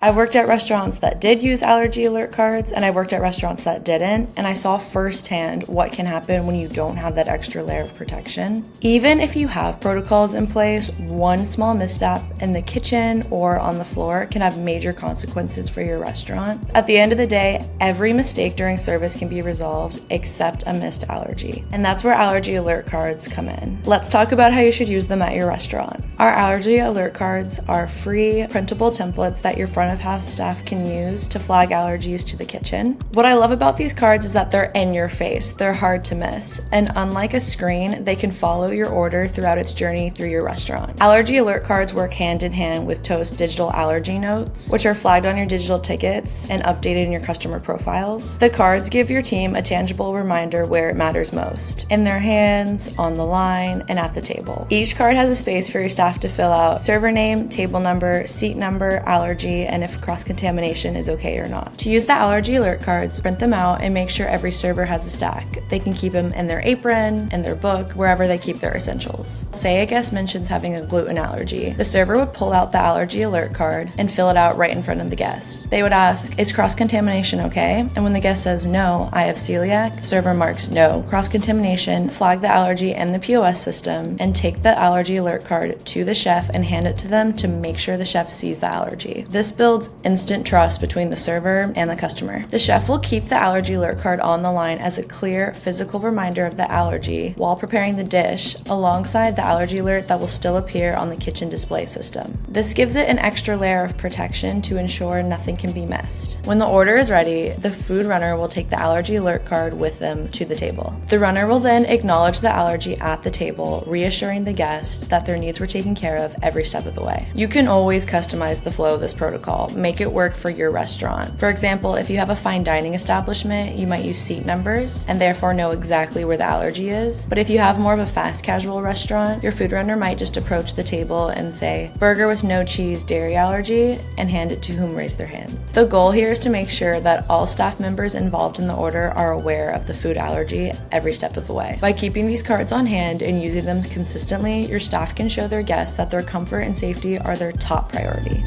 I've worked at restaurants that did use allergy alert cards, and I worked at restaurants that didn't, and I saw firsthand what can happen when you don't have that extra layer of protection. Even if you have protocols in place, one small misstep in the kitchen or on the floor can have major consequences for your restaurant. At the end of the day, every mistake during service can be resolved except a missed allergy, and that's where allergy alert cards come in. Let's talk about how you should use them at your restaurant. Our allergy alert cards are free printable templates that your front of house staff can use to flag allergies to the kitchen. What I love about these cards is that they're in your face, they're hard to miss, and unlike a screen, they can follow your order throughout its journey through your restaurant. Allergy alert cards work hand in hand with Toast digital allergy notes, which are flagged on your digital tickets and updated in your customer profiles. The cards give your team a tangible reminder where it matters most, in their hands, on the line, and at the table. Each card has a space for your staff to fill out server name, table number, seat number, allergy, and if cross-contamination is okay or not. To use the allergy alert cards, print them out and make sure every server has a stack. They can keep them in their apron, in their book, wherever they keep their essentials. Say a guest mentions having a gluten allergy. The server would pull out the allergy alert card and fill it out right in front of the guest. They would ask, "Is cross-contamination okay?" And when the guest says, "No, I have celiac," server marks "No, cross-contamination," flag the allergy in the POS system, and take the allergy alert card to the chef and hand it to them to make sure the chef sees the allergy. This builds instant trust between the server and the customer. The chef will keep the allergy alert card on the line as a clear physical reminder of the allergy while preparing the dish, alongside the allergy alert that will still appear on the kitchen display system. This gives it an extra layer of protection to ensure nothing can be missed. When the order is ready, the food runner will take the allergy alert card with them to the table. The runner will then acknowledge the allergy at the table, reassuring the guest that their needs were taken care of every step of the way. You can always customize the flow of this protocol, make it work for your restaurant. For example, if you have a fine dining establishment, you might use seat numbers and therefore know exactly where the allergy is. But if you have more of a fast casual restaurant, your food runner might just approach the table and say, "Burger with no cheese, dairy allergy," and hand it to whom raised their hand. The goal here is to make sure that all staff members involved in the order are aware of the food allergy every step of the way. By keeping these cards on hand and using them consistently, your staff can show their guests that their comfort and safety are their top priority.